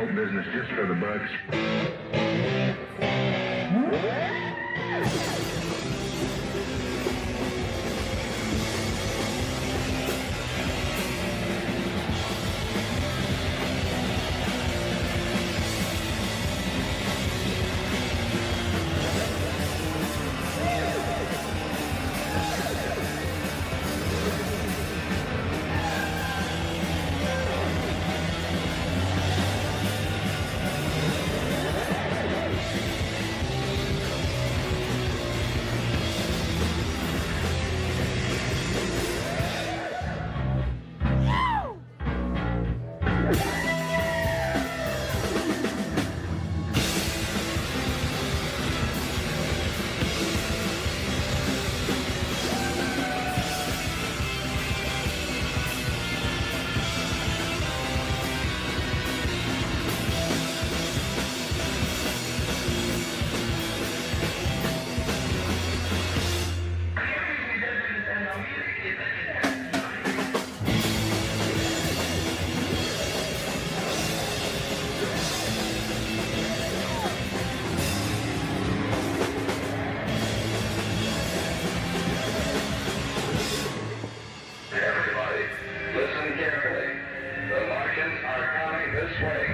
old business just for the bucks. Everybody, listen carefully. The Martians are coming this way.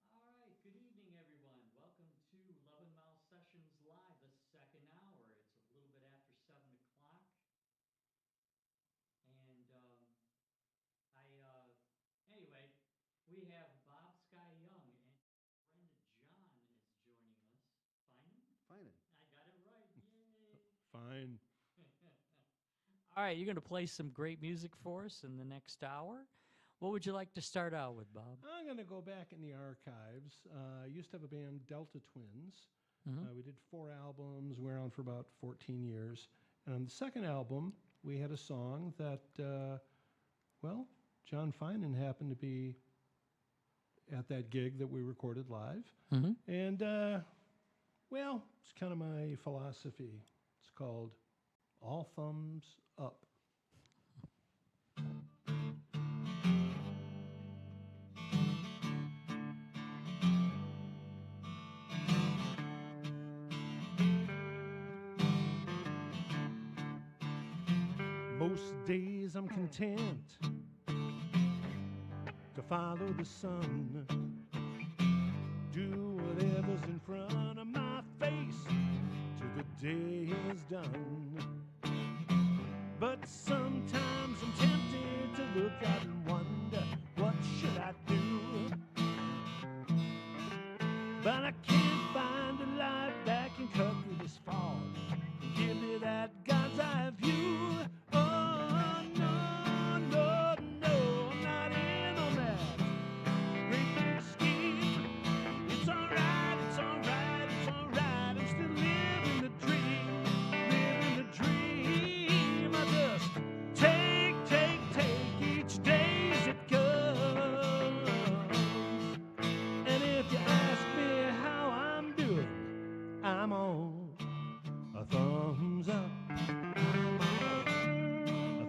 All right, good evening, everyone. Welcome to Love and Mouse Sessions Live, the second hour. It's a little bit after 7 o'clock. And anyway, we have Bob Sky Young and friend John is joining us. Finan? Finan. I got it right. Yay. Fine. All right, you're going to play some great music for us in the next hour. What would you like to start out with, Bob? I'm going to go back in the archives. I used to have a band, Delta Twins. We did 4 albums. We were on for about 14 years. And on the second album, we had a song that, John Finan happened to be at that gig that we recorded live. And, it's kind of my philosophy. It's called All Thumbs Up. Most days I'm content to follow the sun, do whatever's in front of my face till the day is done. But sometimes I'm tempted to look out and wonder, what should I do? But I can't find a light that can cut through this fog and give me that God's eye view. Oh, no, no, no, I'm not in on that great big scheme. It's alright, it's alright, it's alright. I'm still living the dream, living the dream. I just take each day as it comes. And if you ask me how I'm doing, I'm on a thumbs up. A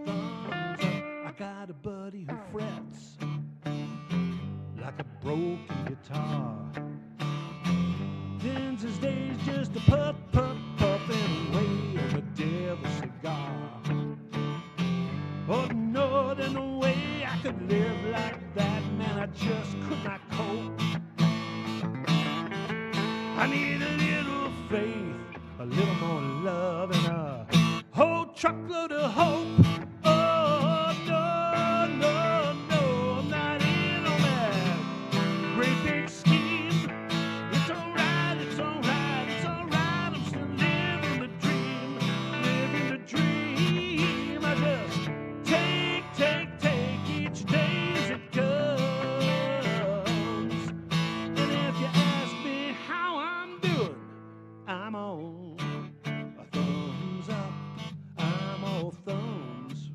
thumbs up. I got a buddy who frets like a broken guitar. Spends his days just a puffing away on a devil's cigar. Oh no, there's no way I could live like that, man, I just could not cope. I need a little faith, a little more love, and a whole truckload of hope. Oh no, no, no, I'm not in on that great big scheme. It's alright, it's alright, it's alright, I'm still living the dream, living the dream. I just take each day as it comes. And if you ask me how I'm doing, I'm on a thumbs up, I'm all thumbs.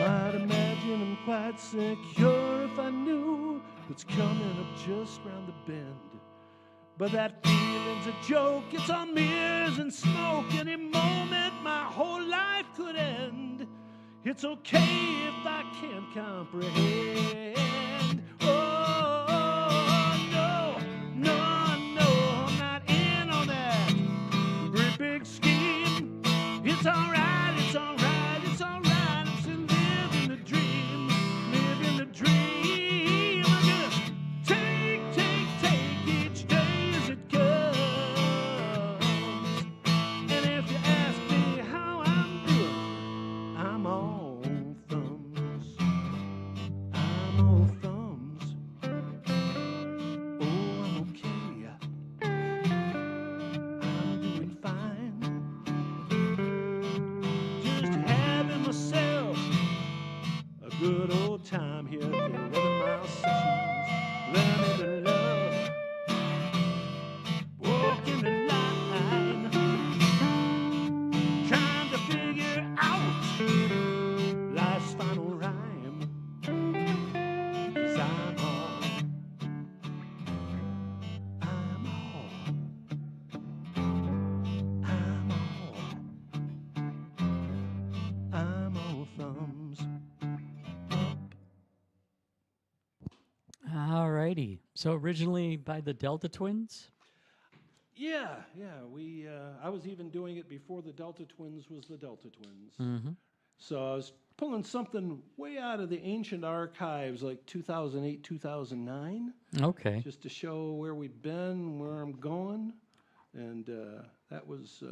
Might imagine I'm quite secure if I knew what's coming up just round the bend. But that feeling's a joke, it's all mirrors and smoke. Any moment my whole life could end. It's okay if I can't comprehend. Oh, no, no, no, I'm not in on that great big scheme. It's alright, it's alright, it's alright. I'm still living the dream, living the dream. I just take each day as it comes. And if you ask me how I'm doing, I'm all thumbs. I'm all thumbs. Oh, I'm okay. I'm doing fine. Just having myself a good old time here at the 11 Mile Sessions. Learning to love, walking the line, trying to figure out life's final rhyme. 'Cause I'm all thumbs. Alrighty. So originally by the Delta Twins? Yeah. I was even doing it before the Delta Twins was the Delta Twins. Mm-hmm. So I was pulling something way out of the ancient archives, like 2008, 2009, Okay. just to show where we'd been, where I'm going, and that was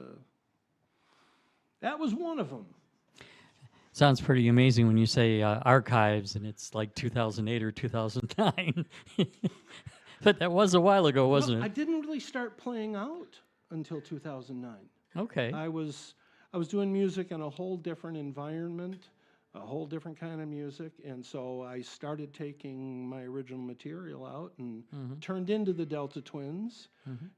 one of them. Sounds pretty amazing when you say archives and it's like 2008 or 2009. But that was a while ago, wasn't I it? didn't really start playing out until 2009. Okay. I was doing music in a whole different environment, a whole different kind of music, and so I started taking my original material out and turned into the Delta Twins,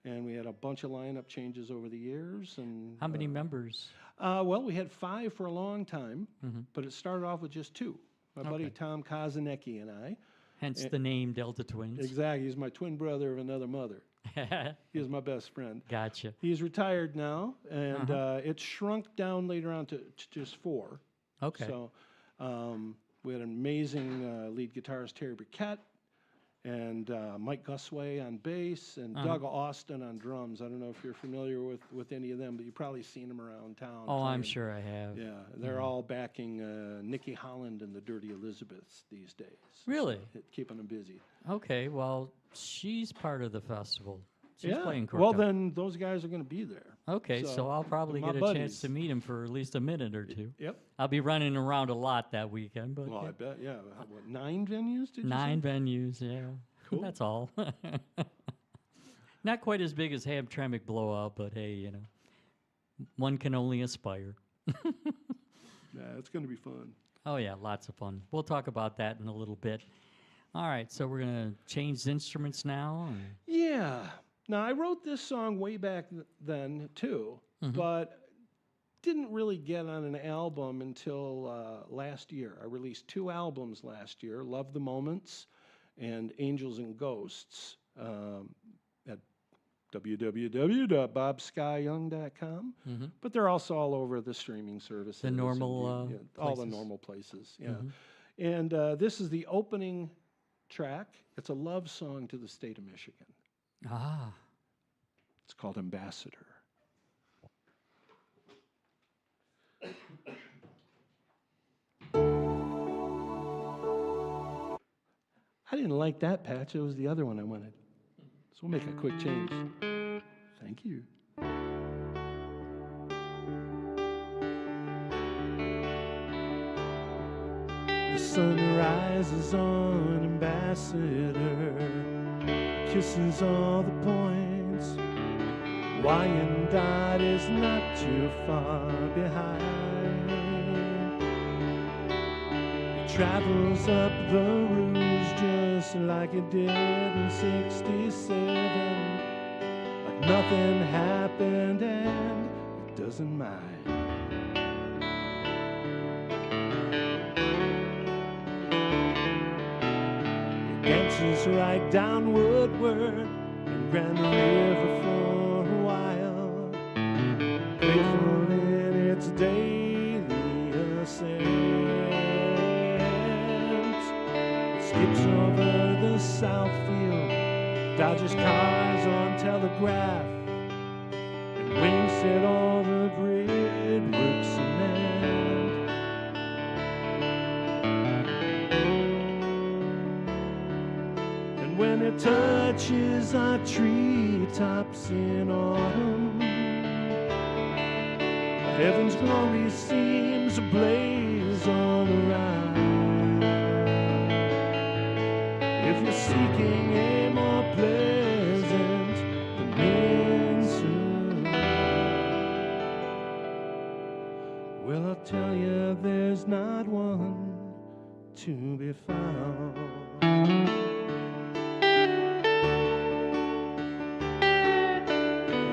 and we had a bunch of lineup changes over the years. And How many members? well, we had 5 for a long time, but it started off with just 2. My buddy Okay. Tom Kozanecki and I. Hence the name Delta Twins. Exactly, he's my twin brother of another mother. He is my best friend. Gotcha. He's retired now, and it shrunk down later on to just 4. Okay. So we had an amazing lead guitarist, Terry Burkett, and Mike Gusway on bass, and Doug Austin on drums. I don't know if you're familiar with any of them, but you've probably seen them around town. Oh, I'm playing. sure I have. Yeah, they're all backing Nikki Holland and the Dirty Elizabeths these days. Really? So, keeping them busy. Okay, well, she's part of the festival. She's yeah. playing Well, Corktown. then those guys are going to be there. Okay, so I'll probably my get a buddies. chance to meet him for at least a minute or two. Yep. I'll be running around a lot that weekend, but Well, yeah. I bet. Yeah. What, 9 venues? Did you 9 say? venues, yeah. Cool. That's all. Not quite as big as Hamtramck Blowout, but hey, you know, one can only aspire. Yeah, it's going to be fun. Oh yeah, lots of fun. We'll talk about that in a little bit. All right, so we're gonna change instruments now. And Yeah. Now, I wrote this song way back then, too, but didn't really get on an album until last year. I released 2 albums last year, Love the Moments and Angels and Ghosts, at www.bobskyyoung.com. But they're also all over the streaming services. The and normal all the places. normal places, yeah. And this is the opening track. It's a love song to the state of Michigan. Ah, It's called Ambassador. I didn't like that patch. It was the other one I wanted. So we'll make a quick change. Thank you. The sun rises on Ambassador, kisses all the points. Wyandotte is not too far behind. It travels up the Rouge just like it did in '67. Like nothing happened and it doesn't mind. Dances right down Woodward and Grand River for a while, playful in its daily ascent. It skips over the Southfield, dodges cars on Telegraph, and winks at all the grid work cement. When it touches our treetops in autumn, heaven's glory seems ablaze all around. If you're seeking a more pleasant peninsula, well, I'll tell you there's not one to be found.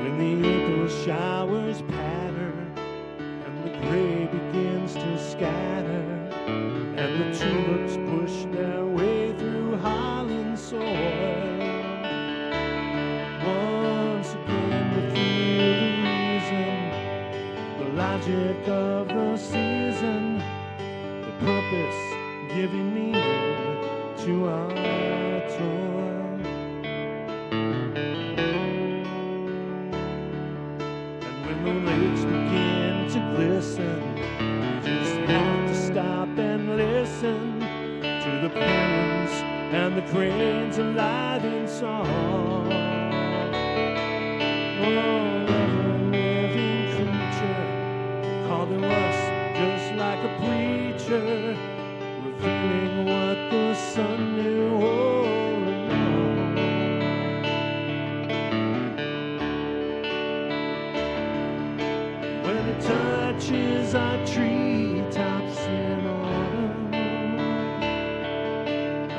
When the April showers patter and the gray begins to scatter, and the tulips push their way through Holland soil, once again we feel the reason, the logic of the season, the purpose giving meaning to our toil. The lakes begin to glisten, you just have to stop and listen to the penguins and the cranes alive in song. Oh, every living creature called to us just like a preacher, revealing what the sun knew all along. Touches our treetops in autumn,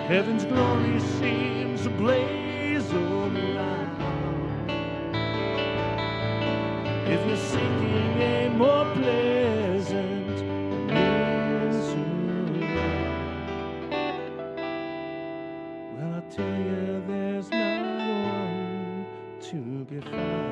heaven's glory seems ablaze all around. If you're seeking a more pleasant peninsula, well, I'll tell you there's not one to be found.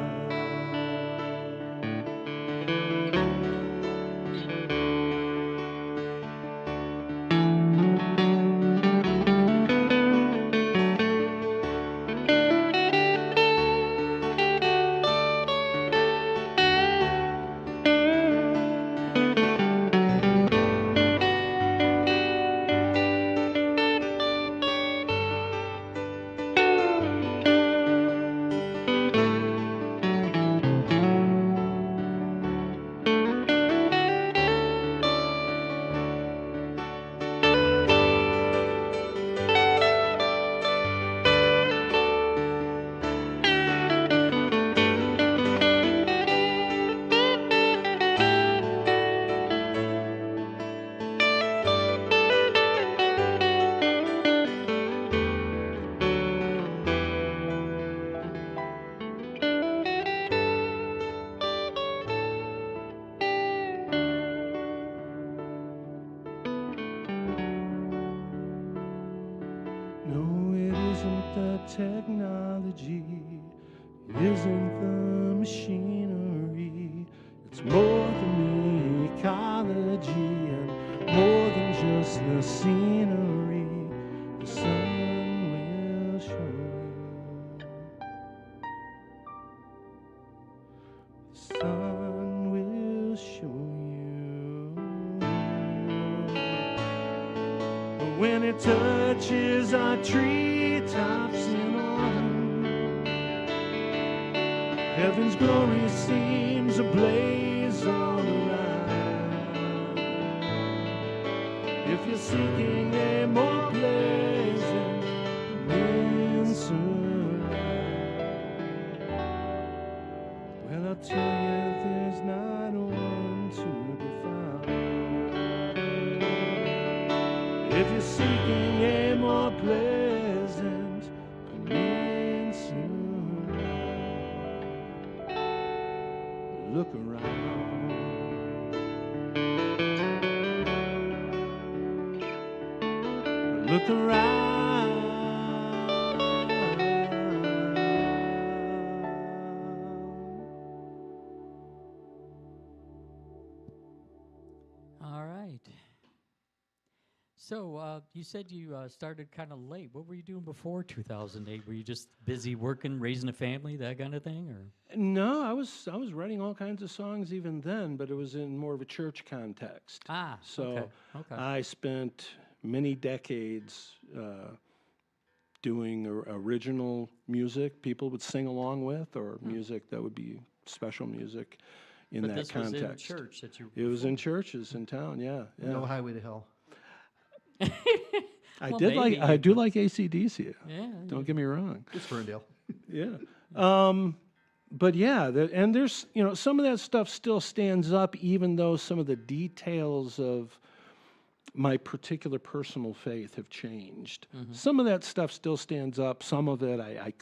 technology isn't the machinery. It's more than the ecology and more than just the scenery. The sun will show you. The sun will show you. But when it touches our treetops in autumn, heaven's glory seems ablaze all around. If you're seeking a more pleasant peninsula, well, I'll tell you, there's not one to be found. If you're seeking a more pleasant peninsula, look around. Look around. All right. So you said you started kind of late. What were you doing before 2008? Were you just busy working, raising a family, that kind of thing, or? No, I was writing all kinds of songs even then, but it was in more of a church context. Ah, So okay. I spent many decades doing original music people would sing along with, or music that would be special music in But that this context. was in church that you. It was in churches in town, yeah. No Highway to Hell. I Well, did like maybe I you do could- like AC/DC. Yeah. Don't get me wrong. It's Ferndale. Yeah. But yeah, and there's, some of that stuff still stands up, even though some of the details of my particular personal faith have changed. Some of that stuff still stands up. Some of it I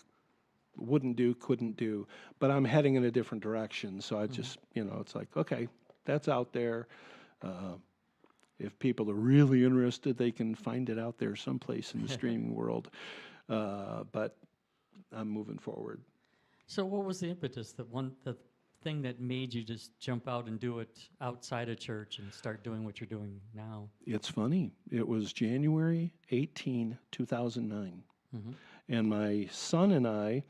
wouldn't do, couldn't do, but I'm heading in a different direction. So I just, it's like, okay, that's out there. If people are really interested, they can find it out there someplace in the streaming world. But I'm moving forward. So what was the impetus? The thing that made you just jump out and do it outside of church and start doing what you're doing now? It's funny. It was January 18, 2009. And my son and I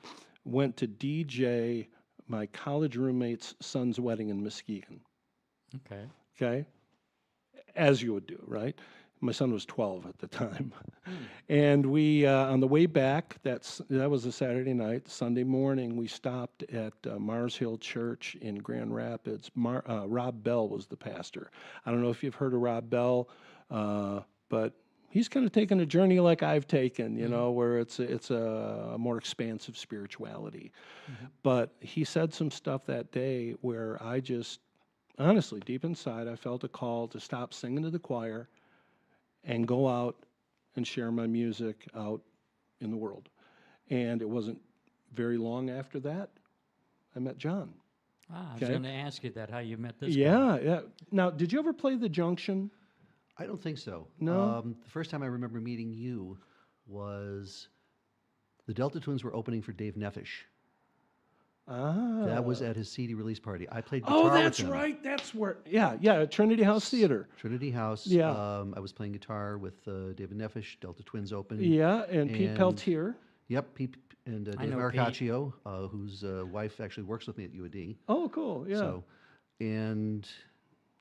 went to DJ my college roommate's son's wedding in Muskegon. Okay. Okay? As you would do, right? My son was 12 at the time. And we, on the way back, that was a Saturday night. Sunday morning, we stopped at Mars Hill Church in Grand Rapids. Rob Bell was the pastor. I don't know if you've heard of Rob Bell, but he's kind of taken a journey like I've taken, where it's a more expansive spirituality. But he said some stuff that day where I just, honestly, deep inside, I felt a call to stop singing to the choir and go out and share my music out in the world. And it wasn't very long after that, I met John. I was Okay. going to ask you that, how you met this guy. Yeah. Now, did you ever play the Junction? I don't think so. No? The first time I remember meeting you was the Delta Twins were opening for Dave Neffish. Ah. That was at his CD release party. I played guitar Oh, with that's him. right. That's where, yeah, Trinity House Theater. Trinity House. Yeah. I was playing guitar with David Neffish, Delta Twins opened. Yeah, and Pete And- Peltier. Yep, Pete and I Dave know Pete. Marcaccio, whose wife actually works with me at UAD. Oh, cool, yeah. So, and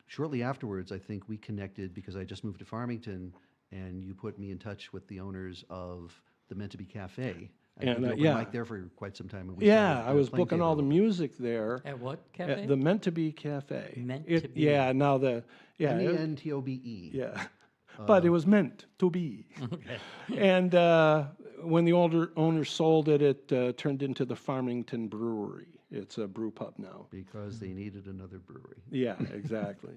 shortly afterwards, I think we connected because I just moved to Farmington, and you put me in touch with the owners of the Meant to Be Cafe. I And, did the open yeah. mic there for quite some time. And we Yeah, started, I was playing booking all the Gabriel. music there At what cafe? at the Meant to Be Cafe. Meant to Be. Yeah, now yeah, it- MENTOBE. yeah. But it was meant to be. Okay. And when the older owner sold it, it turned into the Farmington Brewery. It's a brew pub now. Because they needed another brewery. Yeah, exactly.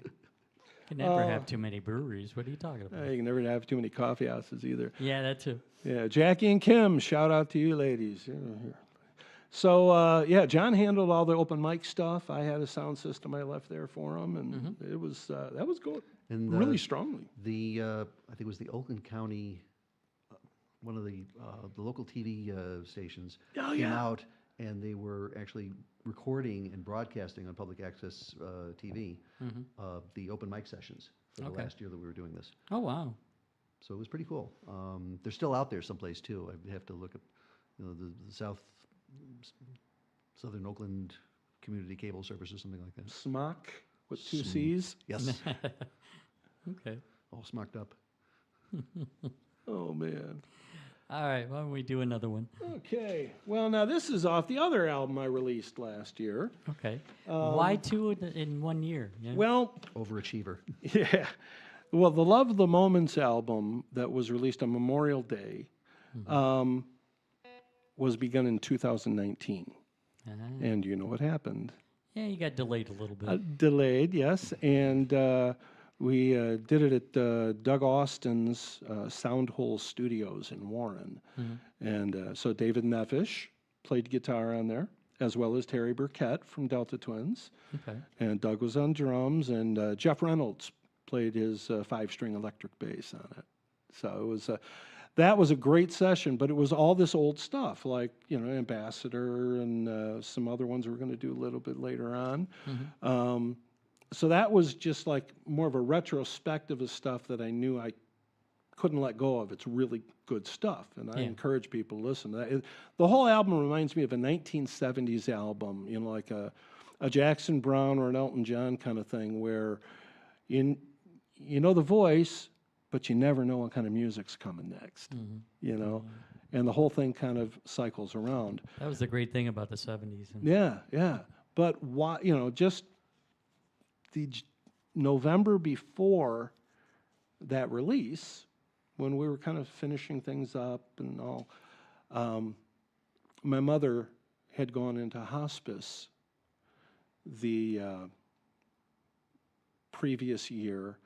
You never have too many breweries. What are you talking about? You can never have too many coffee houses either. Yeah, that too. Yeah, Jackie and Kim, shout out to you ladies. So, yeah, John handled all the open mic stuff. I had a sound system I left there for him, and it was that was going And really strongly. The I think it was the Oakland County one of the local TV stations Oh, came yeah. out, and they were actually recording and broadcasting on public access TV the open mic sessions for the Okay. last year that we were doing this. Oh, wow. So it was pretty cool. They're still out there someplace too. I have to look up, the Southern Oakland Community Cable Service or something like that. Smock with two Sm- C's. Yes, Okay. all smocked up. Oh, man. All right. Why don't we do another one? Okay. Well, now this is off the other album I released last year. Okay. Why two in 1 year? Yeah? Well, Overachiever. yeah. Well, the Love of the Moments album that was released on Memorial Day was begun in 2019. Ah. And you know what happened? Yeah, you got delayed a little bit. Delayed, yes. And we did it at Doug Austin's Soundhole Studios in Warren. And so David Nefish played guitar on there, as well as Terry Burkett from Delta Twins. Okay. And Doug was on drums, and Jeff Reynolds played his 5-string electric bass on it. So it was that was a great session, but it was all this old stuff, like, Ambassador and some other ones we're going to do a little bit later on. So that was just like more of a retrospective of stuff that I knew I couldn't let go of. It's really good stuff, and I Yeah. encourage people to listen to that. The whole album reminds me of a 1970s album, like a Jackson Browne or an Elton John kind of thing, where you know the voice, but you never know what kind of music's coming next, and the whole thing kind of cycles around. That was the great thing about the 70s. And Yeah. But why, just the November before that release, when we were kind of finishing things up and all, my mother had gone into hospice the previous year,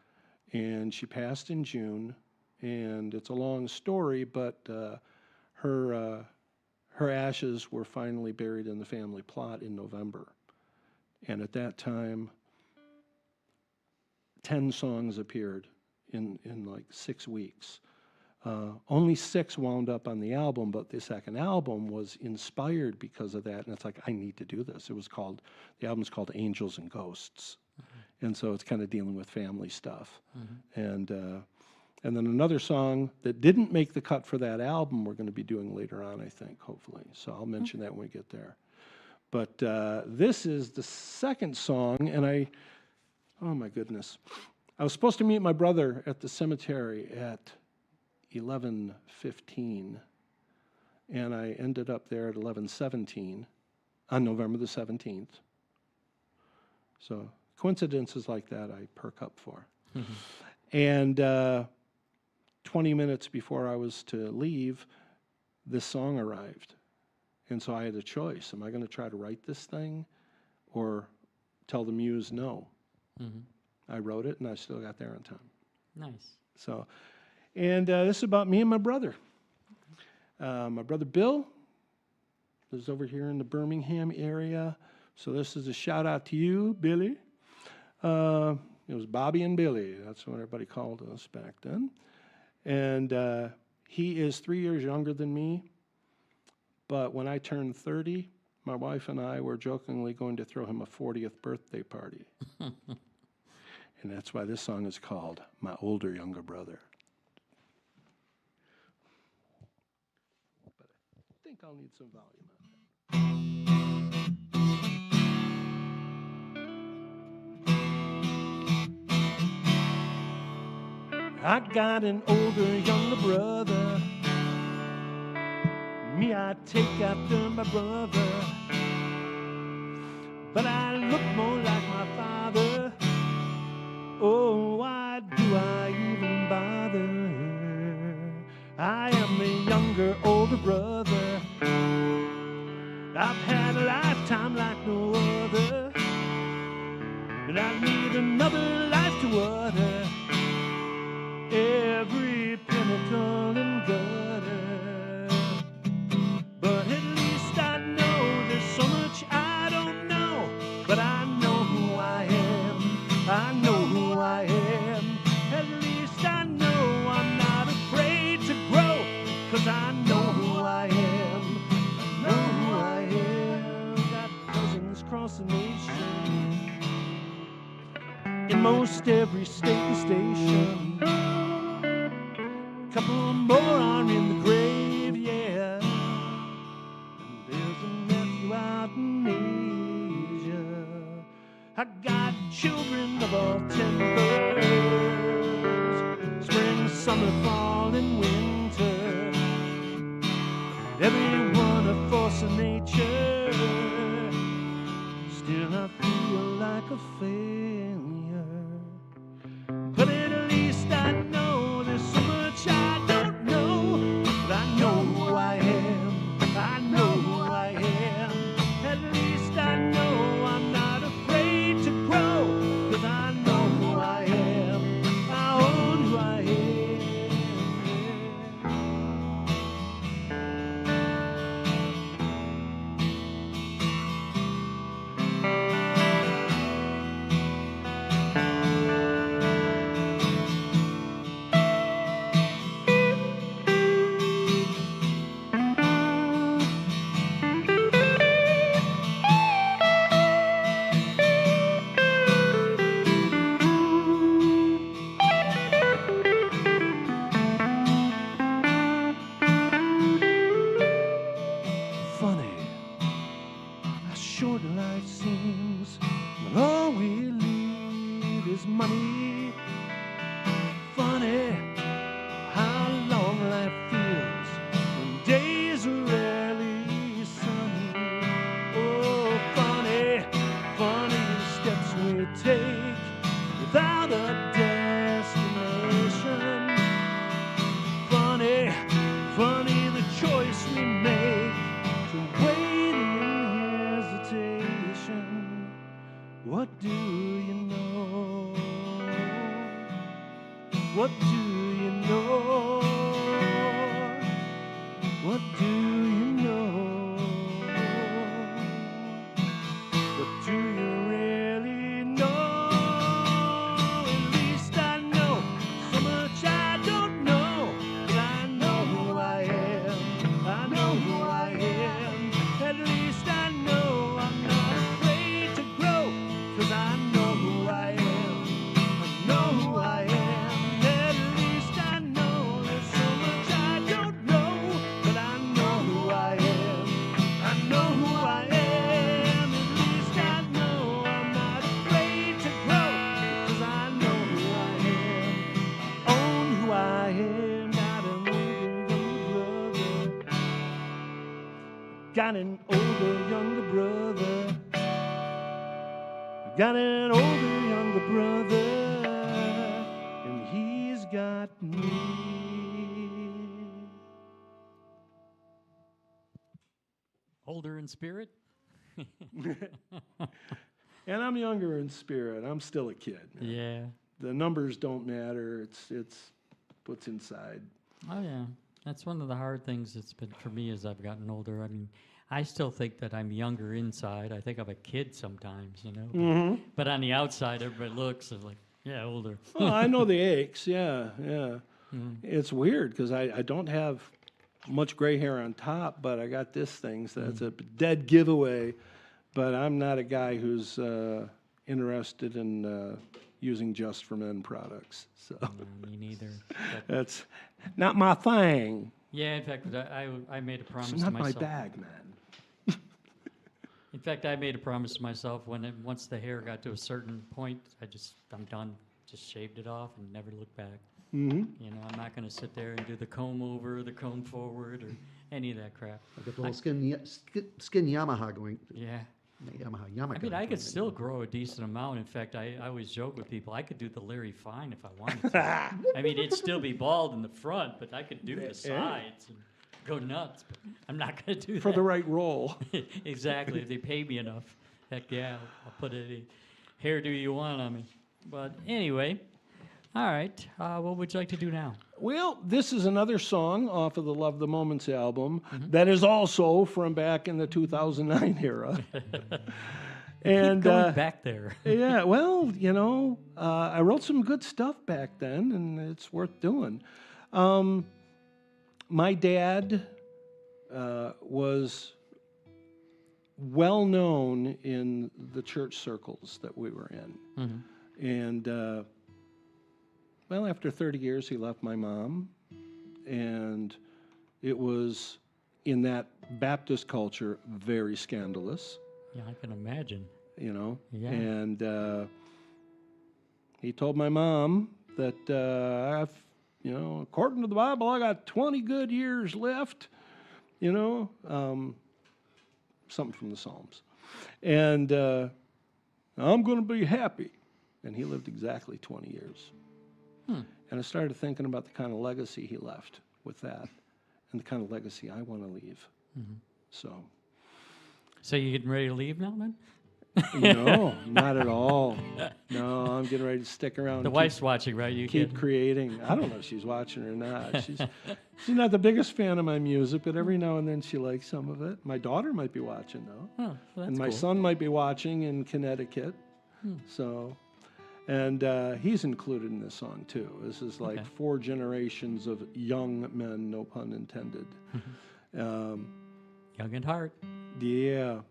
and she passed in June. And it's a long story, but her ashes were finally buried in the family plot in November. And at that time, 10 songs appeared in like 6 weeks. Only 6 wound up on the album, but the second album was inspired because of that. And it's like, I need to do this. The album's called Angels and Ghosts. And so it's kind of dealing with family stuff. And then another song that didn't make the cut for that album we're going to be doing later on, I think, hopefully. So I'll mention that when we get there. But this is the second song, and oh my goodness. I was supposed to meet my brother at the cemetery at 11:15, and I ended up there at 11:17 on November the 17th. So coincidences like that I perk up for. And 20 minutes before I was to leave, this song arrived. And so I had a choice. Am I going to try to write this thing or tell the muse no? I wrote it, and I still got there on time. nice. So, and this is about me and my brother. My brother Bill lives over here in the Birmingham area. So this is a shout out to you, Billy. It was Bobby and Billy. That's what everybody called us back then. And he is 3 years younger than me. But when I turned 30, my wife and I were jokingly going to throw him a 40th birthday party. And that's why this song is called My Older Younger Brother. But I think I'll need some volume on that. I got an older, younger brother. Me, I take after my brother. But I look more like my father. Oh, why do I even bother? I am the younger, older brother. I've had a lifetime like no other. And I need another life to utter. Every pinnacle and gutter. But at least I know there's so much I don't know. But I know who I am. I know who I am. At least I know I'm not afraid to grow. 'Cause I every state and station. Couple more are in the grave, yeah. And there's a nephew out in Asia. I got children of all tempers, spring, summer, fall, and winter. Every one a force of nature. Still I feel like a failure. But at least I know there's so much I don't know. But I know who I am. I know who I am. At least I know I'm not afraid to grow. 'Cause I know who I am. I own who I am. Funny how short life seems when all we need is money. Funny how long life feels when days are rarely sunny. Oh, funny, funny the steps we take without a destination. Funny, funny the choice we make to wait in hesitation. What do you know? What do you know? What do you know? What do you really know? At least I know so much I don't know. But I know who I am. I know who I am. At least I know I'm not afraid to grow. 'Cause I know who I am. I know who I am. At least I know there's so much I don't know. But I know who I am. I know who I am. At least I know I'm not afraid to grow. 'Cause I know who I am. I own who I am. Got an older, younger brother. Got an older, younger brother. And he's got me. Older in spirit? And I'm younger in spirit. I'm still a kid, man. Yeah. The numbers don't matter. It's what's inside. Oh, yeah. That's one of the hard things that's been for me as I've gotten older. I mean, I still think that I'm younger inside. I think I'm a kid sometimes, you know. But on the outside, everybody looks and like, yeah, older. Oh, I know the aches. Yeah, yeah. It's weird because I don't have much gray hair on top, but I got this thing, so that's a dead giveaway. But I'm not a guy who's interested in using Just for Men products. So No, me neither. But, that's not my thing. yeah, in fact, I made a promise It's to not my myself. bag, man. In fact, I made a promise to myself once the hair got to a certain point, I'm done. Just shaved it off and never looked back. Mm-hmm. You know, I'm not going to sit there and do the comb over, the comb forward, or any of that crap. I got the little skin Yamaha going. Yeah. Yamaha. I mean, I could still grow a decent amount. In fact, I always joke with people, I could do the Larry Fine if I wanted to. I mean, it'd still be bald in the front, but I could do the sides and go nuts. But I'm not going to do that. For the right role. Exactly. If they pay me enough, heck yeah, I'll put any hairdo you want on me. But anyway, all right. What would you like to do now? Well, this is another song off of the Love the Moments album that is also from back in the 2009 era. And Going back there. yeah, well, you know, I wrote some good stuff back then, and it's worth doing. My dad was well known in the church circles that we were in. And well, after 30 years, he left my mom, and it was, in that Baptist culture, very scandalous, Yeah, I can imagine. you know. Yeah. And he told my mom that, according to the Bible, I got 20 good years left, something from the Psalms. And I'm going to be happy. And he lived exactly 20 years. And I started thinking about the kind of legacy he left with that and the kind of legacy I want to leave. So, So you getting ready to leave now, then? no, not at all. No, I'm getting ready to stick around. The and wife's watching, right? You keep kid? creating. I don't know if she's watching or not. She's not the biggest fan of my music, but every now and then she likes some of it. My daughter might be watching, though. Oh, well, that's And my cool. son might be watching in Connecticut. So, and he's included in this song too. This is like Okay. 4 generations of young men, no pun intended. Young at heart. Yeah.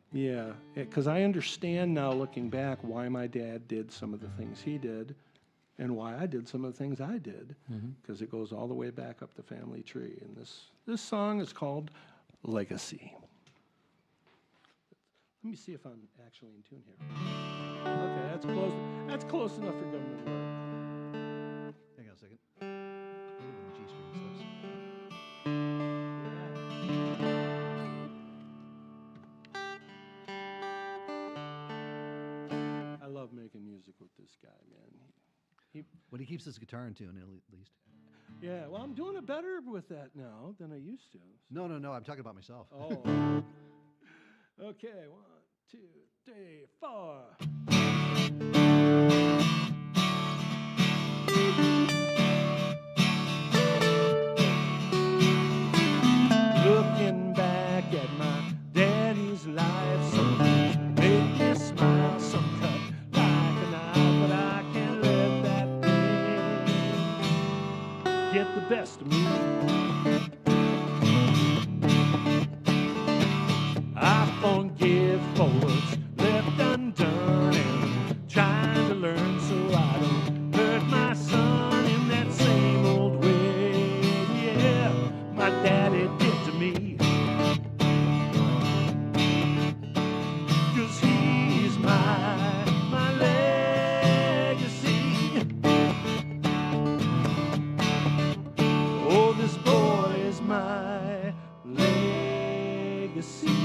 Because I understand now, looking back, why my dad did some of the things he did, and why I did some of the things I did. Because it goes all the way back up the family tree. And this song is called Legacy. Let me see if I'm actually in tune here. Okay, that's close. That's close enough for government work. Hang on a second. Maybe the G string slips. I love making music with this guy, man. When he keeps his guitar in tune, at least. Yeah, well, I'm doing it better with that now than I used to. No, I'm talking about myself. Oh. Okay, 1, 2, 3, 4. Looking back at my daddy's life, some things make me smile, some cut like a knife, but I can't let that pain get the best of me. I forgive for what's left undone and trying to learn so I don't hurt my son in that same old way. Yeah, my daddy did to me. 'Cause he's my legacy. Oh, this boy is my legacy.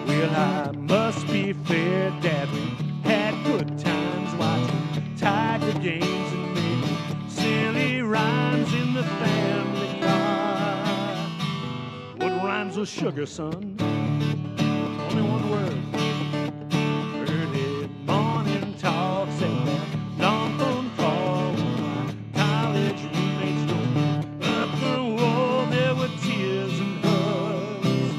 Well, I must be fair, Dad. We had good times watching Tiger games and making silly rhymes in the family car. What rhymes with sugar, son? Only one word. Early morning talks and that long phone call. My college roommates told me up the wall there were tears and hugs.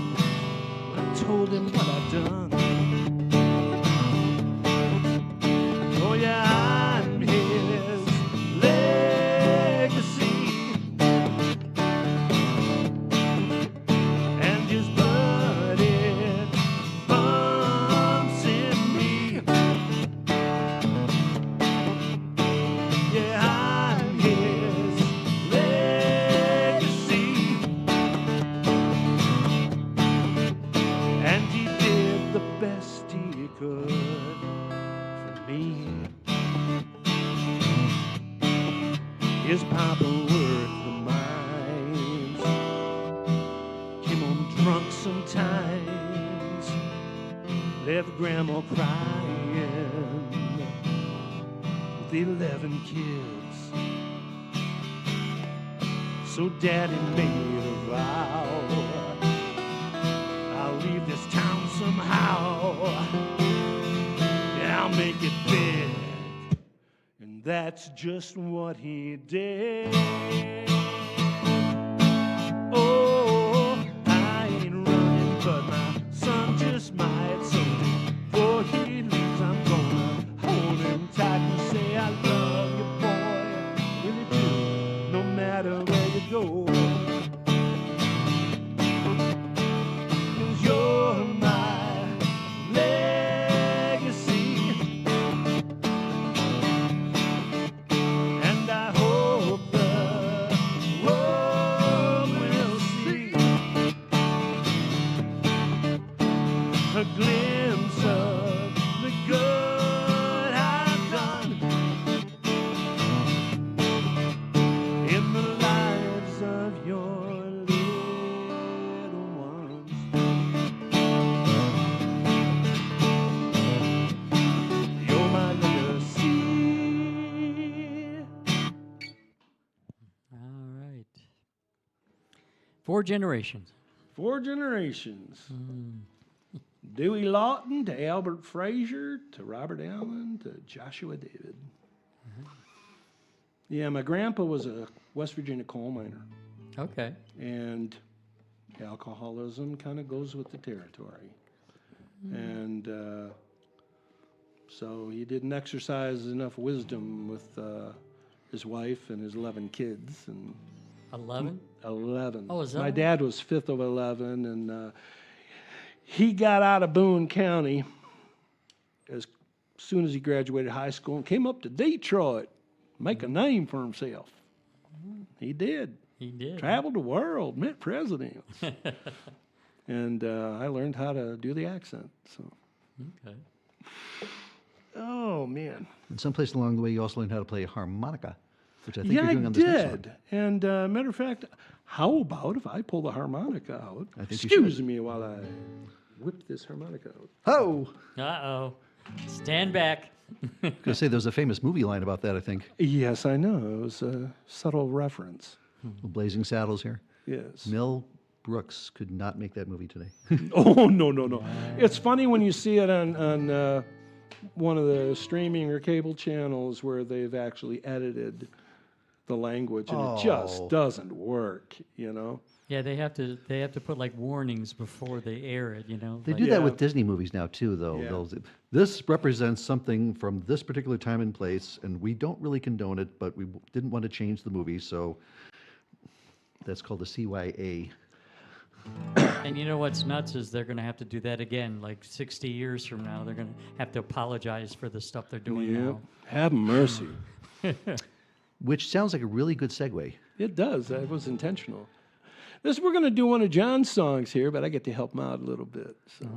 I told him what I'd done. Oh yeah, I'm his legacy, and his blood it pumps in me. Yeah, I'm his legacy. And he did the best he could for me. His papa worked the mines, came home drunk sometimes, left grandma crying with 11 kids. So daddy made a vow, I'll leave this town somehow. Yeah, I'll make it big. And that's just what he did. Oh, I ain't running, but my son just might. So before he leaves, I'm gonna hold him tight and say I love you, boy. Really do, no matter where you go. 'Cause you're my legacy. 4 generations. 4 generations. Dewey Lawton to Albert Frazier to Robert Allen to Joshua David. Yeah, my grandpa was a West Virginia coal miner, Okay. and alcoholism kind of goes with the territory. And so he didn't exercise enough wisdom with his wife and his 11 kids. And 11? 11. Oh, is that My one? dad was 5th of 11, and he got out of Boone County as soon as he graduated high school and came up to Detroit, make a name for himself. He did. He did. Traveled the world, met presidents. And I learned how to do the accent. So, Okay. oh, man. And someplace along the way, you also learned how to play a harmonica, which I think Yeah, you're I doing on this next one. did. And matter of fact, how about if I pull the harmonica out? I think you Excuse should. me while I whip this harmonica out. Oh! Uh-oh. Stand back. I was going to say, there's a famous movie line about that, I think. Yes, I know. It was a subtle reference. Blazing Saddles here. Yes. Mel Brooks could not make that movie today. Oh, no. It's funny when you see it on one of the streaming or cable channels where they've actually edited the language, and it just Oh. doesn't work, you know? Yeah, they have to put like warnings before they air it, you know. They like- do that Yeah. with Disney movies now, too, though. Yeah. This represents something from this particular time and place, and we don't really condone it, but we didn't want to change the movie, so that's called the CYA. And you know what's nuts is they're going to have to do that again, like 60 years from now. They're going to have to apologize for the stuff they're doing now. Have mercy. Which sounds like a really good segue. It does. That was intentional. We're going to do one of John's songs here, but I get to help him out a little bit. So.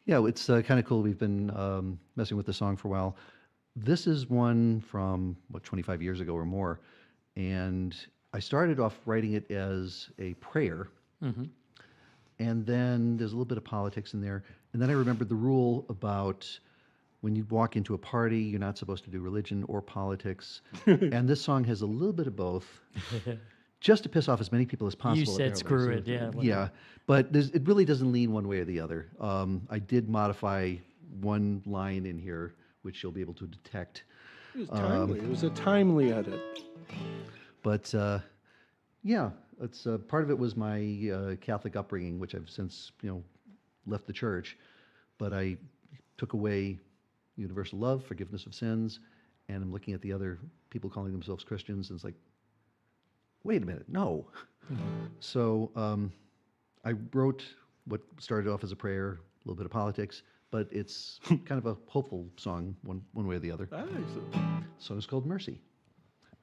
Yeah, it's kind of cool. We've been messing with the song for a while. This is one from, 25 years ago or more. And I started off writing it as a prayer. And then there's a little bit of politics in there. And then I remembered the rule about when you walk into a party, you're not supposed to do religion or politics. And this song has a little bit of both, just to piss off as many people as possible. You said apparently. screw So, it, yeah. Yeah, but it really doesn't lean one way or the other. I did modify one line in here, which you'll be able to detect. It was timely. It was a timely edit. But yeah, it's part of it was my Catholic upbringing, which I've since left the church. But I took away universal love, forgiveness of sins, and I'm looking at the other people calling themselves Christians, and it's like, wait a minute, no. So I wrote what started off as a prayer, a little bit of politics, but it's kind of a hopeful song, one way or the other. Excellent. The song is called Mercy.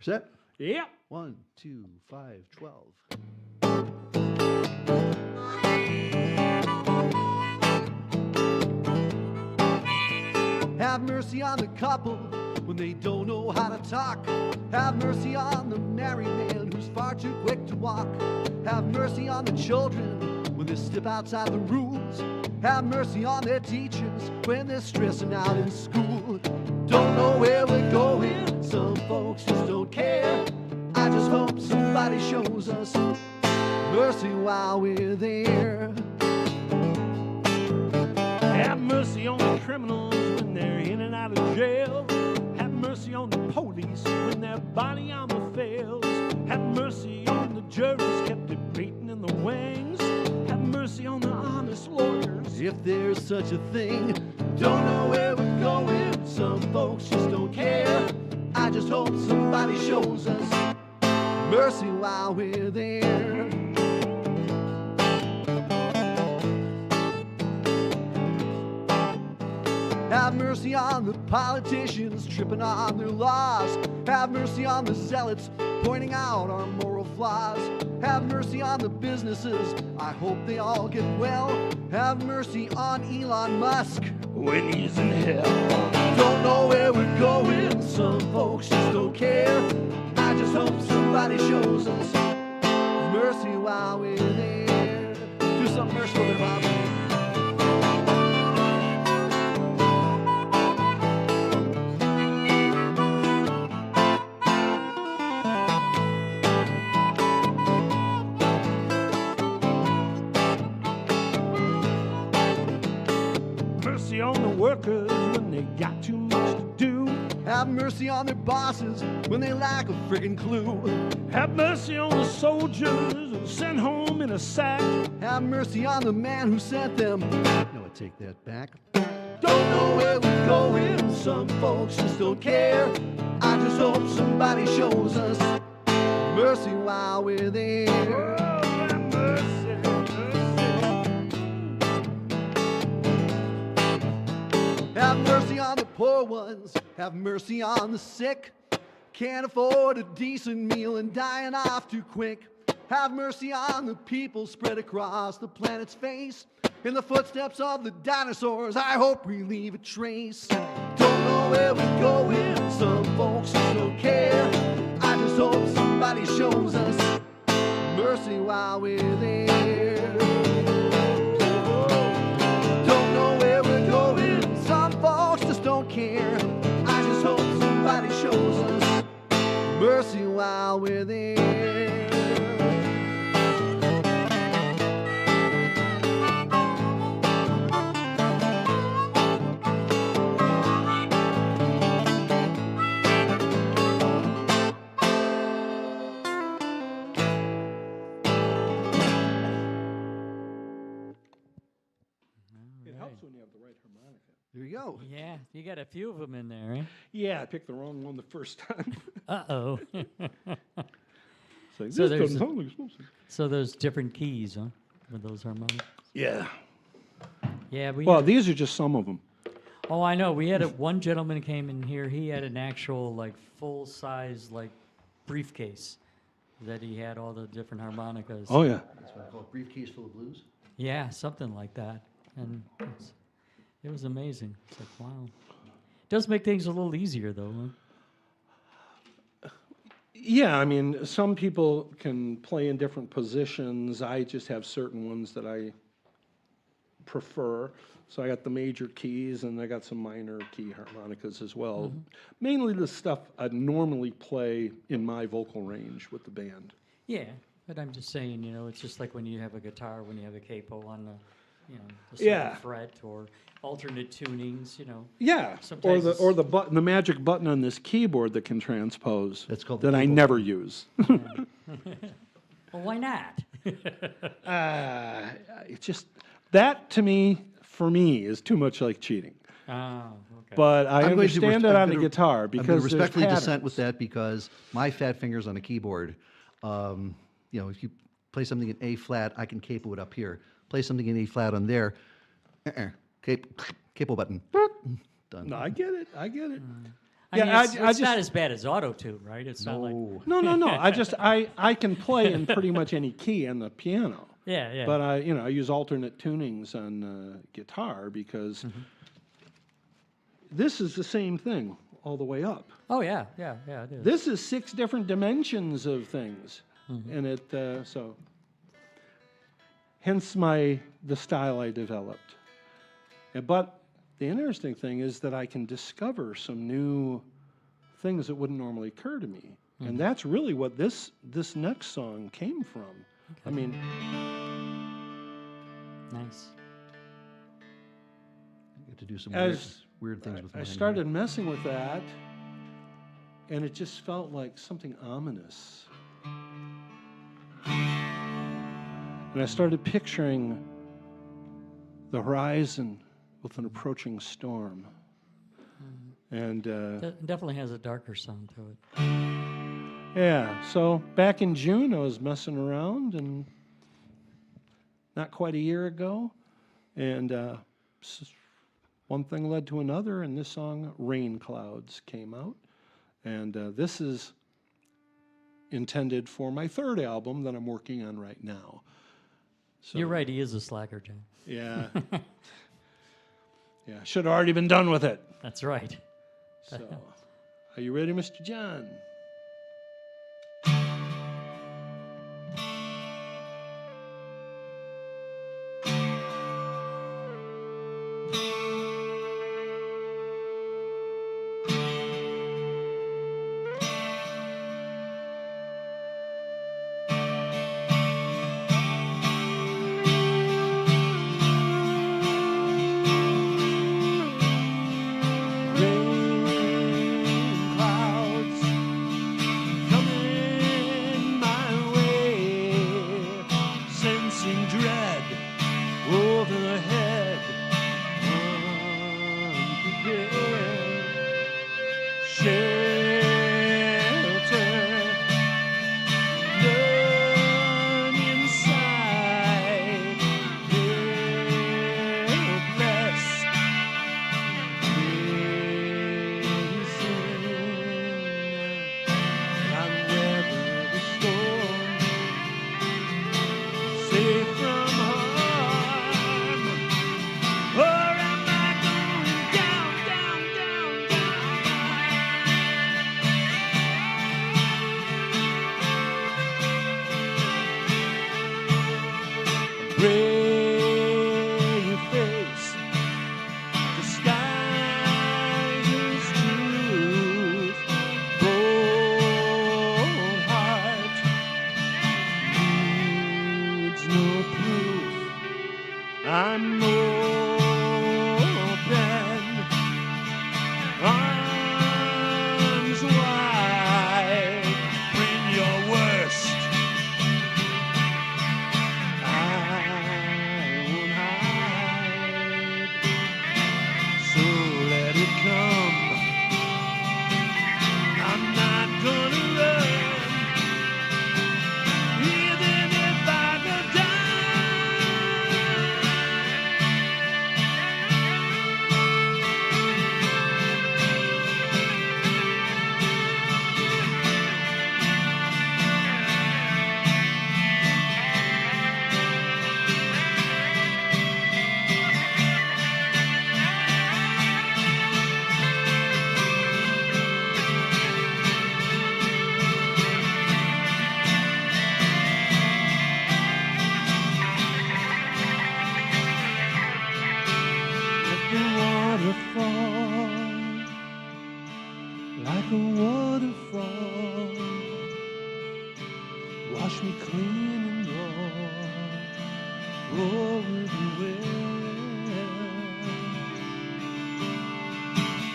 Set? Yeah. 1, 2, 5, 12. Have mercy on the couple when they don't know how to talk. Have mercy on the married man who's far too quick to walk. Have mercy on the children when they step outside the rules. Have mercy on their teachers when they're stressing out in school. Don't know where we're going, some folks just don't care. I just hope somebody shows us mercy while we're there. Have mercy on the criminals when they're in and out of jail. Have mercy on the police when their body armor fails. Have mercy on the jurors kept debating in the wings. Have mercy on the honest lawyers. If there's such a thing, don't know where we're going, some folks just don't care. I just hope somebody shows us mercy while we're there. Have mercy on the politicians tripping on their laws. Have mercy on the zealots pointing out our moral flaws. Have mercy on the businesses, I hope they all get well. Have mercy on Elon Musk When he's in hell. don't know where we're going, some folks just don't care. I just hope somebody shows us mercy while we're there. Do something merciful there, Bob. workers when they got too much to do. Have mercy on their bosses when they lack a friggin' clue. Have mercy on the soldiers who sent home in a sack. Have mercy on the man who sent them. No, I take that back. Don't know where we're going, some folks just don't care. I just hope somebody shows us mercy while we're there. Oh, have mercy, mercy. Have mercy on the poor ones, have mercy on the sick. Can't afford a decent meal and dying off too quick. Have mercy on the people spread across the planet's face. In the footsteps of the dinosaurs, I hope we leave a trace. Don't know where we're going, some folks just don't care. I just hope somebody shows us mercy while we're there. Don't know where we're going, some folks just don't care. I just hope somebody shows us mercy while we're there. It helps when you have the right harmonica. There you go. Yeah, you got a few of them in there, eh? Yeah, I picked the wrong one the first time. Uh-oh. So this So there's doesn't a- sound like it's supposed to. So there's different keys, huh, with those harmonics? Yeah. Yeah, we Well, had, these are just some of them. oh, I know. We had one gentleman came in here. He had an actual, like, full-size, like, briefcase that he had all the different harmonicas. Oh, yeah. That's what I call a briefcase full of blues. Yeah, something like that. And it was amazing. It's like, wow. Does make things a little easier, though, huh? Yeah, I mean, some people can play in different positions. I just have certain ones that I prefer. So I got the major keys and I got some minor key harmonicas as well. Mainly the stuff I'd normally play in my vocal range with the band. Yeah, but I'm just saying, you know, it's just like when you have a guitar, when you have a capo on the, you know, the Yeah. second fret, or alternate tunings, you know. Yeah, or Sometimes the it's- button, the magic button on this keyboard that can transpose. That's called the that I capo never use. Well, why not? It's just that to me, for me, is too much like cheating. Oh, okay. But I I'm going to understand it I'm on the gonna- guitar I'm because going to there's respectfully patterns. dissent with that because my fat fingers on a keyboard, you know, if you play something in A flat, I can capo it up here. Play something in A flat on there, capo button, done. No, I get it. I get it. I yeah, mean, I it's just- not as bad as auto tune, right? It's not like, No. No. I can play in pretty much any key on the piano. yeah, yeah. But I use alternate tunings on guitar because this is the same thing all the way up. oh, yeah, yeah, it is. This is 6 different dimensions of things, and it so. Hence the style I developed. But the interesting thing is that I can discover some new things that wouldn't normally occur to me, and that's really what this next song came from. I mean, Nice. You have to do some As weird things with I mine. started messing with that, and it just felt like something ominous. And I started picturing the horizon with an approaching storm. And Definitely has a darker sound to it. yeah, so back in June, I was messing around, and not quite a year ago, and one thing led to another, and this song, Rain Clouds, came out. And this is intended for my 3rd album that I'm working on right now. So, You're right, he is a slacker, John. Yeah. Yeah, should have already been done with it. That's right. So, are you ready, Mr. John? wash me clean and raw over the well.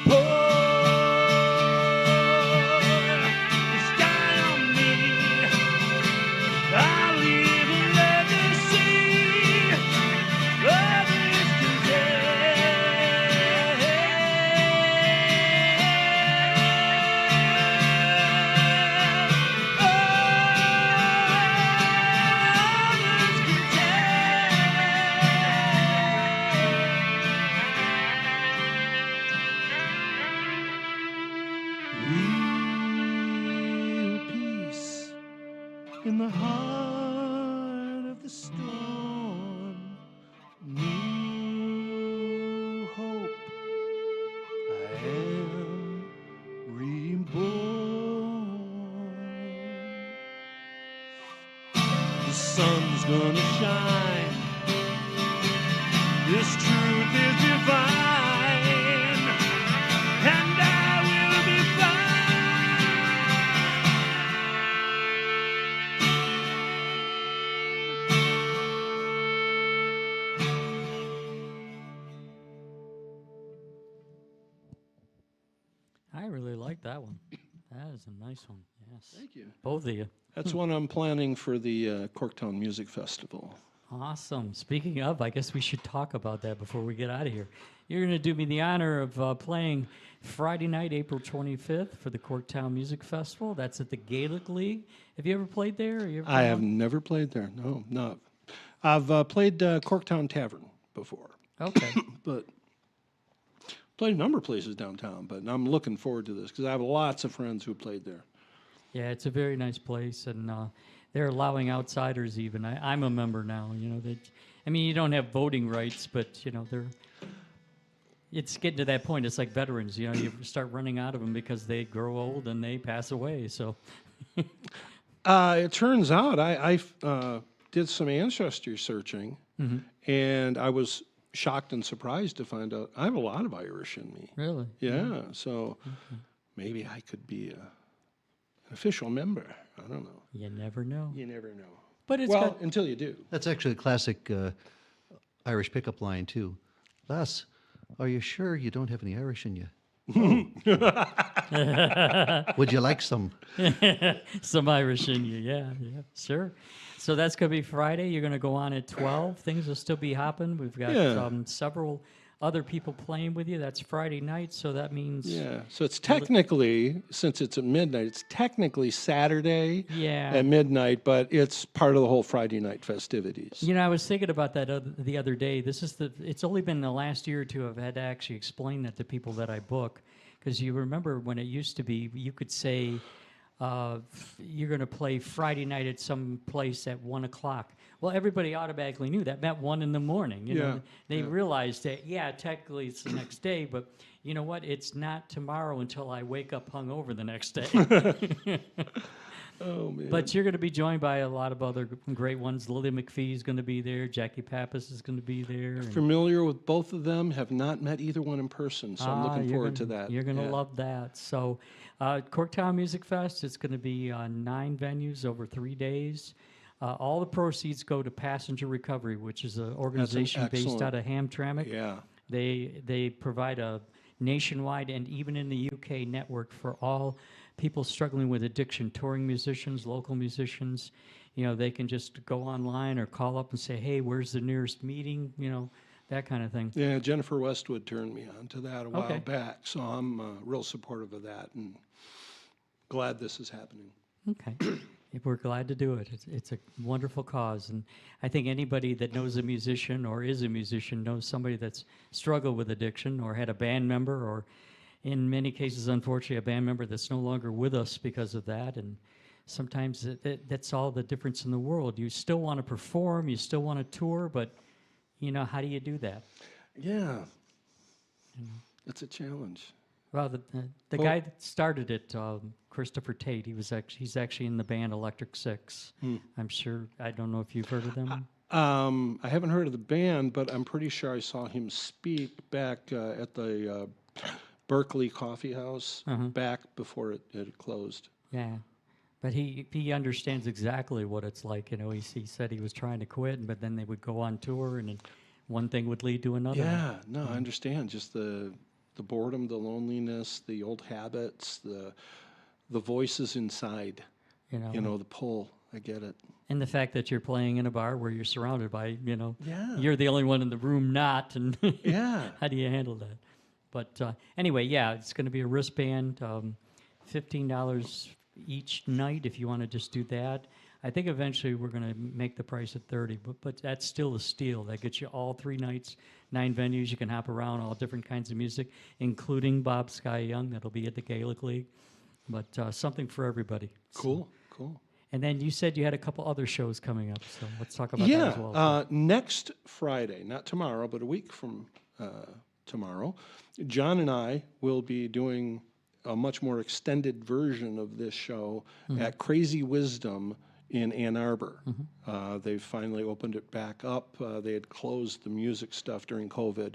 Pour the sky on me. I'll leave a legacy. Others can real peace in the heart of the storm, new hope. I am reborn. The sun's gonna shine. This truth is divine, and I will be I really like that one. That is a nice one. Yes. Thank you. Both of you. That's one I'm planning for the Corktown Music Festival. Awesome. Speaking of, I guess we should talk about that before we get out of here. You're going to do me the honor of playing Friday night, April 25th for the Corktown Music Festival. That's at the Gaelic League. Have you ever played there? Or you ever I been have on? never played there. No. I've played Corktown Tavern before, Okay. but played a number of places downtown. But I'm looking forward to this because I have lots of friends who played there. Yeah, it's a very nice place, and they're allowing outsiders even. I'm a member now. You know, I mean, you don't have voting rights, but you know, it's getting to that point. It's like veterans. You know, you start running out of them because they grow old and they pass away. So, It turns out I did some ancestry searching, and I was shocked and surprised to find out I have a lot of Irish in me. really, Yeah, so maybe I could be an official member. I don't know. you never know. You never know. But it's Well, got, until you do. That's actually a classic Irish pickup line, too. Lass, are you sure you don't have any Irish in you? Would you like some? some Irish in you. Yeah, sure. So that's going to be Friday. You're going to go on at 12. Things will still be hopping. We've got Yeah. several other people playing with you. That's Friday night, so that means Yeah, so it's technically, since it's at midnight, it's technically Saturday Yeah. at midnight, but it's part of the whole Friday night festivities. You know, I was thinking about that the other day. It's only been the last year or two I've had to actually explain that to people that I book, because you remember when it used to be, you could say, you're going to play Friday night at some place at 1 o'clock. Well, everybody automatically knew that meant 1 in the morning. You know, they realized that, technically it's the next day, but you know what? It's not tomorrow until I wake up hungover the next day. Oh, man. But you're going to be joined by a lot of other great ones. Lily McPhee is going to be there. Jackie Pappas is going to be there. and- Familiar with both of them, have not met either one in person, so I'm looking you're forward to gonna- that. You're going to Yeah. love that. So, Corktown Music Fest, it's going to be on 9 venues over 3 days. All the proceeds go to Passenger Recovery, which is an organization based excellent- out of Hamtramck. Yeah. They provide a nationwide and even in the UK network for all people struggling with addiction, touring musicians, local musicians. You know, they can just go online or call up and say, hey, where's the nearest meeting? You know, that kind of thing. Yeah, Jennifer Westwood turned me on to that a while Okay. back, so I'm real supportive of that and glad this is happening. Okay. We're glad to do it. It's a wonderful cause. And I think anybody that knows a musician or is a musician knows somebody that's struggled with addiction or had a band member or, in many cases, unfortunately, a band member that's no longer with us because of that. And sometimes that's all the difference in the world. You still want to perform, you still want to tour, but, you know, how do you do that? Yeah. It's a challenge. Well, the guy that started it, Christopher Tate, he's actually in the band Electric Six. I'm sure, I don't know if you've heard of them. I haven't heard of the band, but I'm pretty sure I saw him speak back at the Berkeley Coffee House back before it closed. Yeah. But he understands exactly what it's like. You know, he said he was trying to quit, but then they would go on tour, and then one thing would lead to another. Yeah, no, I understand. Just the boredom, the loneliness, the old habits, the voices inside. You know, The pull. I get it. and the fact that you're playing in a bar where you're surrounded by, Yeah. you're the only one in the room not, and Yeah. how do you handle that? But anyway, yeah, it's going to be a wristband, $15 each night if you want to just do that. I think eventually we're going to make the price at $30, but that's still a steal. That gets you all 3 nights, 9 venues. You can hop around, all different kinds of music, including Bob Sky Young. That'll be at the Gaelic League, but something for everybody. Cool. And then you said you had a couple other shows coming up, so let's talk about that as well. Yeah, next Friday, not tomorrow, but a week from tomorrow, John and I will be doing a much more extended version of this show at Crazy Wisdom in Ann Arbor. They've finally opened it back up. They had closed the music stuff during COVID,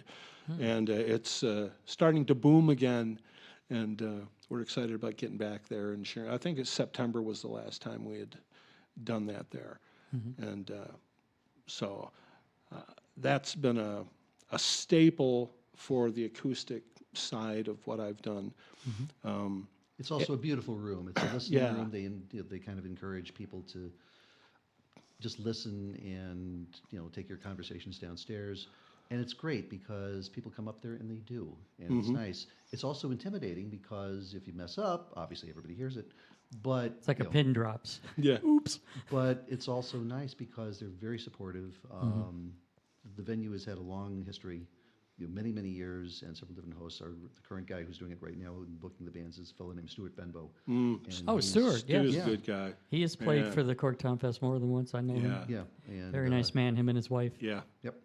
and it's starting to boom again. And we're excited about getting back there and sharing. I think September was the last time we had done that there. And so that's been a staple for the acoustic side of what I've done. It's also a beautiful room. It's a listening Yeah. room. They kind of encourage people to just listen and take your conversations downstairs. And it's great because people come up there and they do, and it's nice. It's also intimidating because if you mess up, obviously everybody hears it. But It's like a pin drops. Yeah. Oops. But it's also nice because they're very supportive. The venue has had a long history, many, many years, and several different hosts. The current guy who's doing it right now and booking the bands is a fellow named Stuart Benbow. And Oh, he's- Stuart, yeah. He was Yeah. a good guy. He has played Yeah. for the Corktown Fest more than once. I know him. Yeah. Yeah, and Very nice man, him and his wife. Yeah. Yep.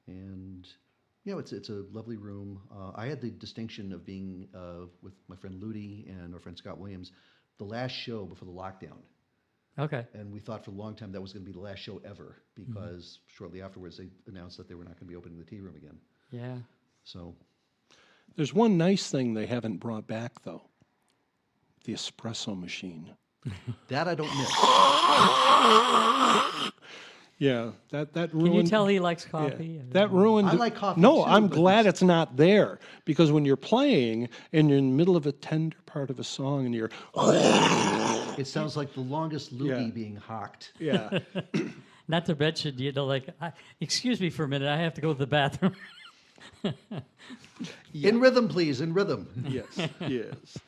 And it's a lovely room. I had the distinction of being with my friend Ludi and our friend Scott Williams, the last show before the lockdown. Okay. And we thought for a long time that was going to be the last show ever because shortly afterwards they announced that they were not going to be opening the tea room again. Yeah. So There's one nice thing they haven't brought back, though. The espresso machine. that I don't miss. Yeah, that ruined. Can you tell he likes yeah, coffee? that ruined. I like coffee No, too, I'm but glad it's not there because when you're playing and you're in the middle of a tender part of a song and you're, It sounds like the longest loogie Yeah. being hawked. yeah, Not to mention, excuse me for a minute, I have to go to the bathroom. In rhythm, please, in rhythm. yes.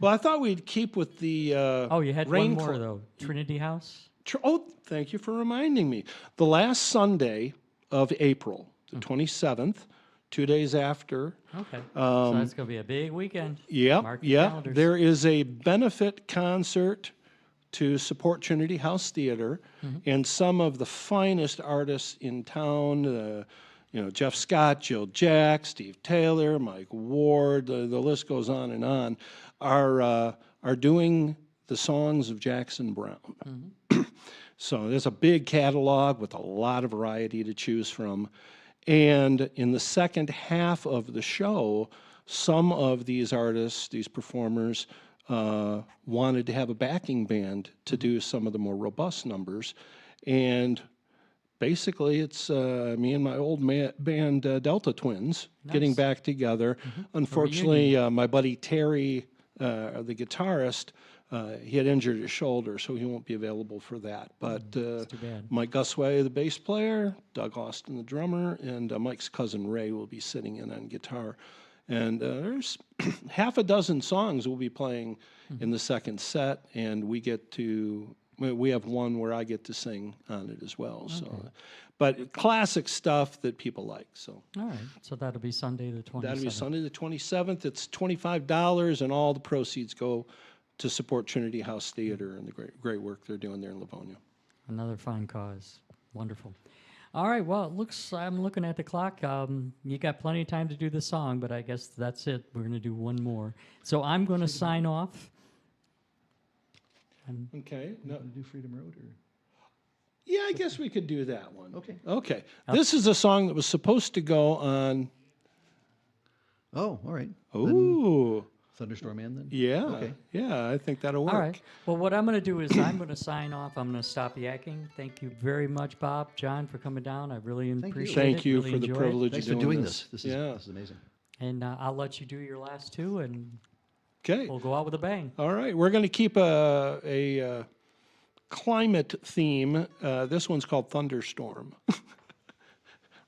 Well, I thought we'd keep with the. Oh, you had rain one more, cl- though. Trinity House? Oh, thank you for reminding me. The last Sunday of April, the 27th, 2 days after. Okay. So that's going to be a big weekend. Yep, Mark your yep. calendars. There is a benefit concert to support Trinity House Theater, and some of the finest artists in town. Jeff Scott, Jill Jack, Steve Taylor, Mike Ward. The list goes on and on. Are doing the songs of Jackson Brown. So there's a big catalog with a lot of variety to choose from. And in the second half of the show, some of these artists, these performers, wanted to have a backing band to do some of the more robust numbers. And basically, it's me and my old band, Delta Twins, getting back together. Unfortunately, my buddy Terry, the guitarist, he had injured his shoulder, so he won't be available for that. But too bad. Mike Gusway, the bass player, Doug Austin, the drummer, and Mike's cousin Ray will be sitting in on guitar. And there's half a dozen songs we'll be playing in the second set, and we have one where I get to sing on it as well. Okay. So, but classic stuff that people like. So All right. So that'll be Sunday the 27th. that'll be Sunday the 27th. It's $25, and all the proceeds go to support Trinity House Theater and the great work they're doing there in Livonia. Another fine cause. Wonderful. All right. Well, I'm looking at the clock. You got plenty of time to do the song, but I guess that's it. We're going to do one more. So I'm going to sign off. Okay. No, Do Freedom Road or? yeah, I guess we could do that one. Okay. Okay. This is a song that was supposed to go on. Oh, all right. Ooh. Thunderstorm Man then? Yeah. Okay. Yeah, I think that'll work. All right. Well, what I'm going to do is I'm going to sign off. I'm going to stop yakking. Thank you very much, Bob, John, for coming down. I really Thank you. appreciate it. Thank you Really for the enjoy it. privilege Thanks of for doing this. This Yeah. is amazing. And I'll let you do your last two, and Okay. we'll go out with a bang. All right. We're going to keep a climate theme. This one's called Thunderstorm.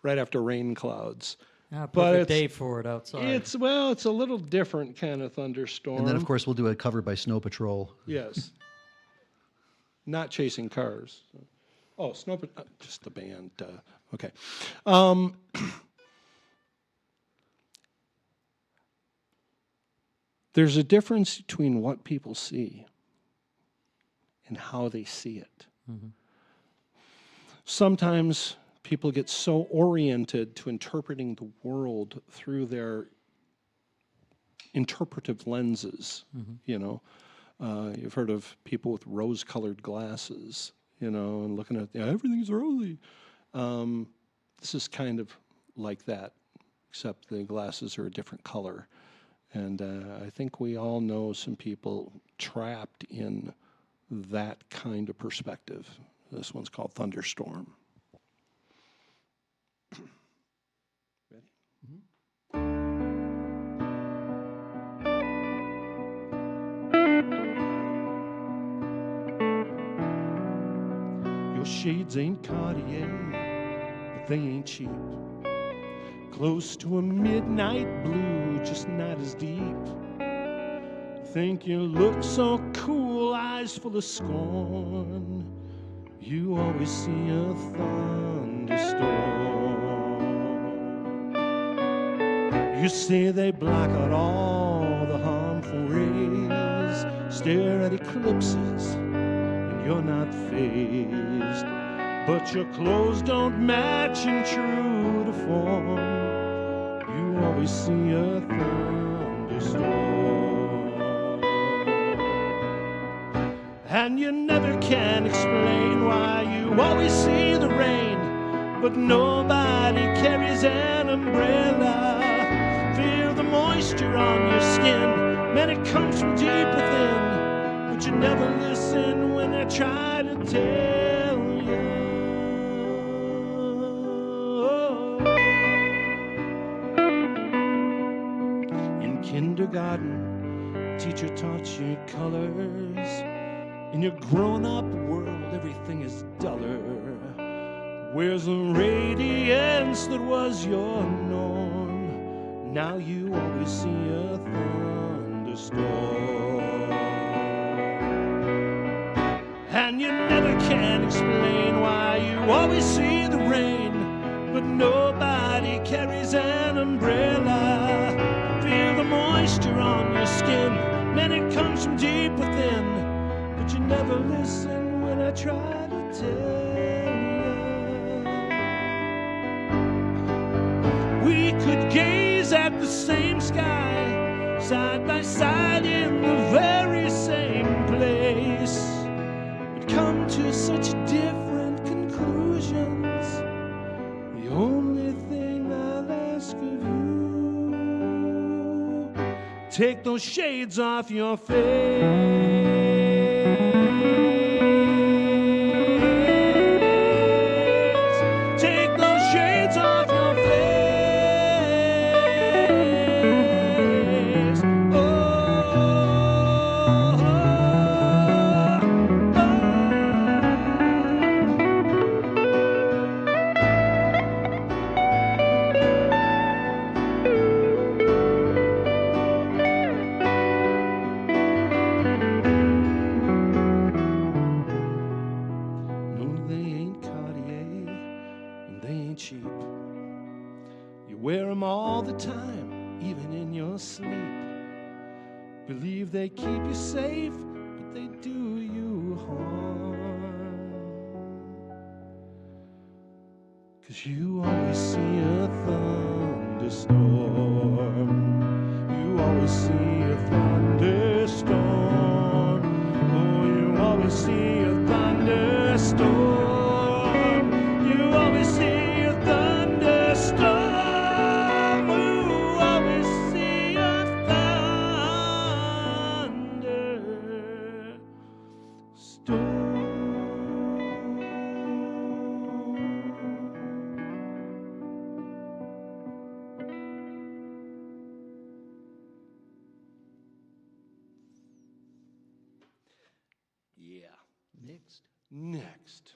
Right after rain clouds. Ah, But perfect it's- day for it outside. It's a little different kind of thunderstorm. And then, of course, we'll do a cover by Snow Patrol. Yes. Not chasing cars. Oh, just the band. Okay. There's a difference between what people see and how they see it. Sometimes people get so oriented to interpreting the world through their interpretive lenses, you know. You've heard of people with rose-colored glasses, you know, and looking at everything's rosy. This is kind of like that, except the glasses are a different color. And I think we all know some people trapped in that kind of perspective. This one's called Thunderstorm. Ready? Your shades ain't Cartier, but they ain't cheap. Close to a midnight blue, just not as deep. Think you look so cool, eyes full of scorn. You always see a thunderstorm. You say they block out all the harmful rays, stare at eclipses, and you're not fazed. But your clothes don't match in true to form. You always see a thunderstorm. And you never can explain why you always see the rain, but nobody carries an umbrella. Feel the moisture on your skin, man, it comes from deep within, but you never listen when I try to tell you. In kindergarten, teacher taught you colors. In your grown-up world, everything is duller. Where's the radiance that was your norm? Now you always see a thunderstorm. And you never can explain why you always see the rain, but nobody carries an umbrella. Feel the moisture on your skin, man, it comes from deep within, but you never listen when I try to tell you. We could gaze at the same sky, side by side in the very same place, but come to such different conclusions. The only thing I'll ask of you, take those shades off your face. Take those shades off your face. Oh, no, they ain't Cartier, and they ain't cheap. You wear them all the time, even in your sleep. Believe they keep you safe, but they do you harm. 'Cause you always see a thunderstorm. You always see a thunderstorm. Oh, you always see a thunderstorm. You always see a thunderstorm. You always see a thunderstorm. Yeah. Next. Next.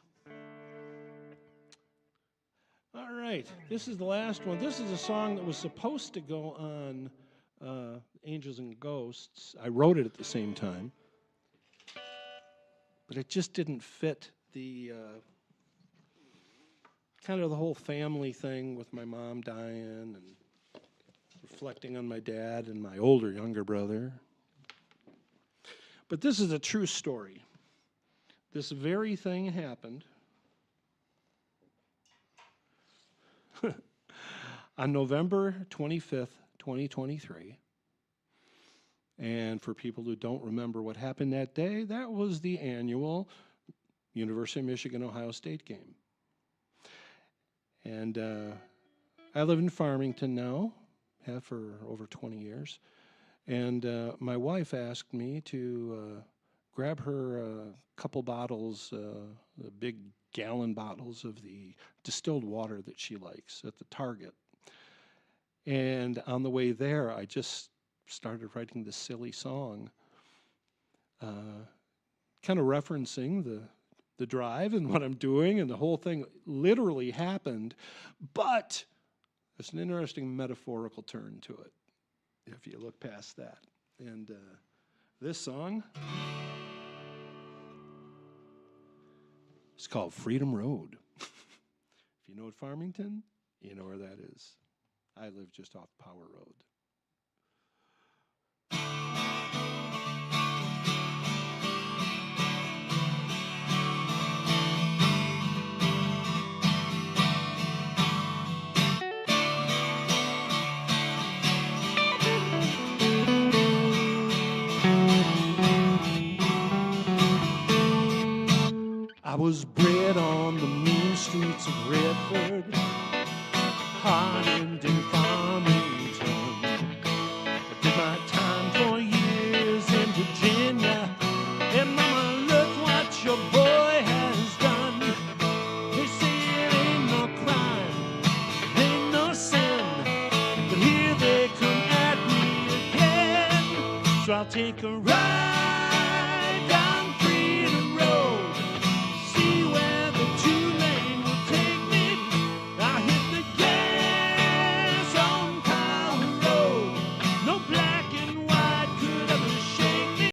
All right, this is the last one. This is a song that was supposed to go on Angels and Ghosts. I wrote it at the same time, but it just didn't fit the kind of the whole family thing with my mom dying and reflecting on my dad and my younger brother. But this is a true story. This very thing happened on November 25th, 2023. And for people who don't remember what happened that day, that was the annual University of Michigan Ohio State game. And I live in Farmington now, have for over 20 years. And my wife asked me to grab her a couple bottles, the big gallon bottles of the distilled water that she likes at the Target. And on the way there, I just started writing this silly song, kind of referencing the drive and what I'm doing, and the whole thing literally happened, but there's an interesting metaphorical turn to it, if you look past that. And this song is called Freedom Road. If you know Farmington, you know where that is. I live just off Power Road. I was bred on the mean streets of Redford, hardened in Farmington. I did my time for years in Virginia, and mama, look what your boy has done. They say it ain't no crime, it ain't no sin, but here they come at me again. So I'll take a ride